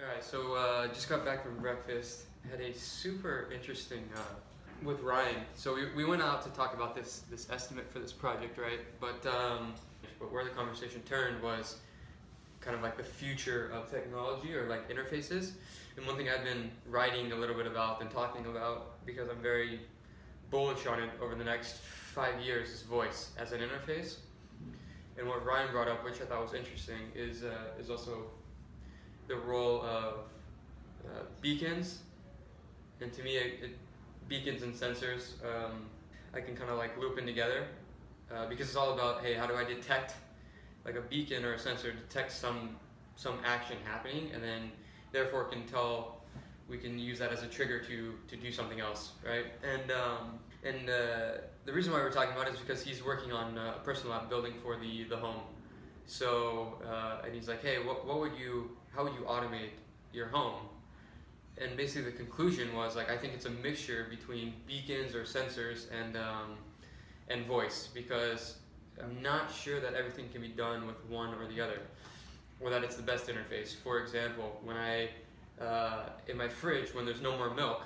Alright, so just got back from breakfast. Had a super interesting with Ryan. So we went out to talk about this estimate for this project, right? But where the conversation turned was kind of like the future of technology or like interfaces. And one thing I've been writing a little bit about and talking about, because I'm very bullish on it over the next 5 years, is voice as an interface. And what Ryan brought up, which I thought was interesting, is also the role of beacons. And to me, beacons and sensors, I can kind of like loop in together because it's all about, hey, how do I detect, like a beacon or a sensor detects some action happening, and then therefore we can use that as a trigger to do something else, right? And the reason why we're talking about it is because he's working on a personal app building for the home. So and he's like, hey, how would you automate your home? And basically the conclusion was like, I think it's a mixture between beacons or sensors and voice, because I'm not sure that everything can be done with one or the other, or that it's the best interface. For example, when in my fridge, when there's no more milk,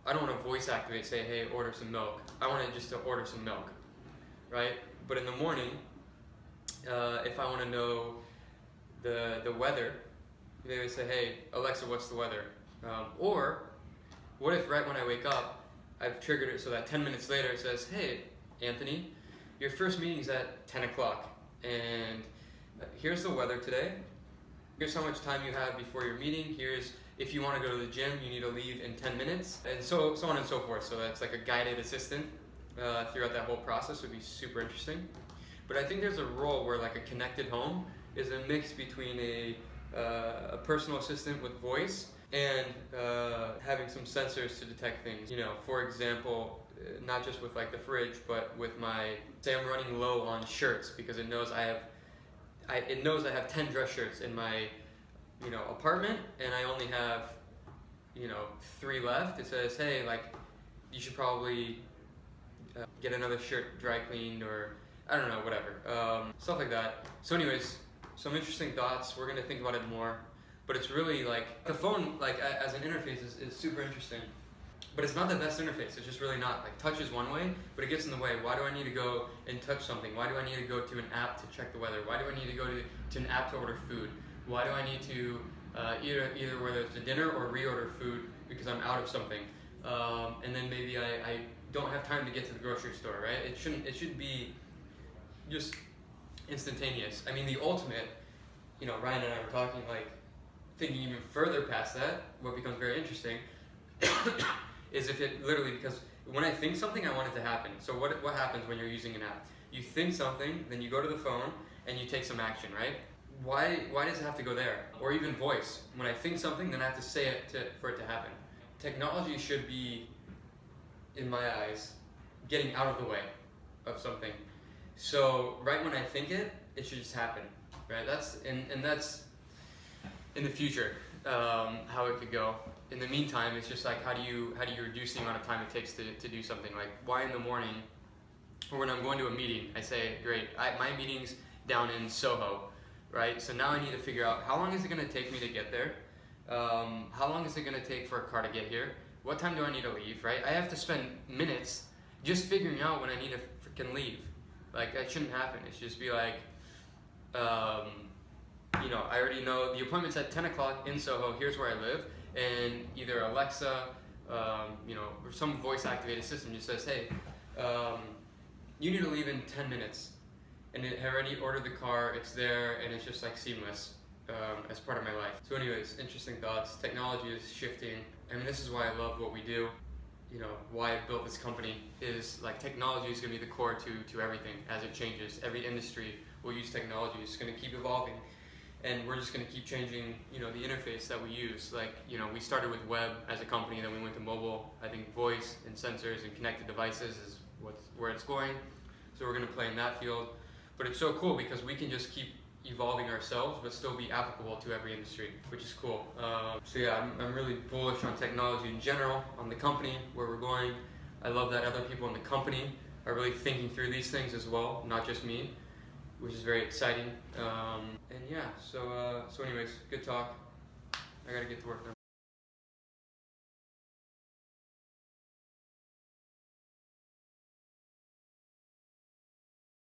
I don't want to voice activate, say, hey, order some milk. I want it just to order some milk, right? But in the morning, if I want to know the weather, they would say, hey, Alexa, what's the weather? Or what if right when I wake up, I've triggered it so that 10 minutes later it says, hey, Anthony, your first meeting's at 10 o'clock, and here's the weather today. Here's how much time you have before your meeting. Here's, if you want to go to the gym, you need to leave in 10 minutes, and so on and so forth. So that's like a guided assistant throughout that whole process. Would be super interesting. But I think there's a role where like a connected home is a mix between a personal assistant with voice and having some sensors to detect things. You know, for example, not just with like the fridge, but with say I'm running low on shirts because it knows I have 10 dress shirts in my apartment, and I only have 3 left. It says, hey, like, you should probably get another shirt dry cleaned, or I don't know, whatever, stuff like that. So anyways, some interesting thoughts. We're gonna think about it more, but it's really like the phone, like as an interface, is super interesting. But it's not the best interface. It's just really not. Like, touch is one way, but it gets in the way. Why do I need to go and touch something? Why do I need to go to an app to check the weather? Why do I need to go to an app to order food? Why do I need to either whether it's a dinner or reorder food because I'm out of something? And then maybe I don't have time to get to the grocery store, right? It should be just instantaneous. I mean, the ultimate, Ryan and I were talking, like, thinking even further past that, what becomes very interesting is if it literally, because when I think something, I want it to happen. So what happens when you're using an app? You think something, then you go to the phone and you take some action, right? Why does it have to go there? Or even voice. When I think something, then I have to say it for it to happen. Technology should be, in my eyes, getting out of the way of something. So right when I think it should just happen, right? That's in the future, how it could go. In the meantime, it's just like, how do you reduce the amount of time it takes to do something? Like, why in the morning, or when I'm going to a meeting, I say, great, my meeting's down in Soho, right? So now I need to figure out, how long is it going to take me to get there? How long is it going to take for a car to get here? What time do I need to leave, right? I have to spend minutes just figuring out when I need to freaking leave. Like, that shouldn't happen. It should just be like, I already know the appointment's at 10 o'clock in Soho, here's where I live, and either Alexa, or some voice-activated system just says, hey, you need to leave in 10 minutes. And it already ordered the car, it's there, and it's just like seamless as part of my life. So anyways, interesting thoughts. Technology is shifting. I mean, this is why I love what we do. Why I built this company is like, technology is going to be the core to everything as it changes. Every industry will use technology. It's going to keep evolving. And we're just going to keep changing, the interface that we use. Like, we started with web as a company, then we went to mobile. I think voice and sensors and connected devices is where it's going. So we're going to play in that field. But it's so cool because we can just keep evolving ourselves, but still be applicable to every industry, which is cool. So yeah, I'm really bullish on technology in general, on the company, where we're going. I love that other people in the company are really thinking through these things as well, not just me, which is very exciting. And yeah, so anyways, good talk. I gotta get to work now.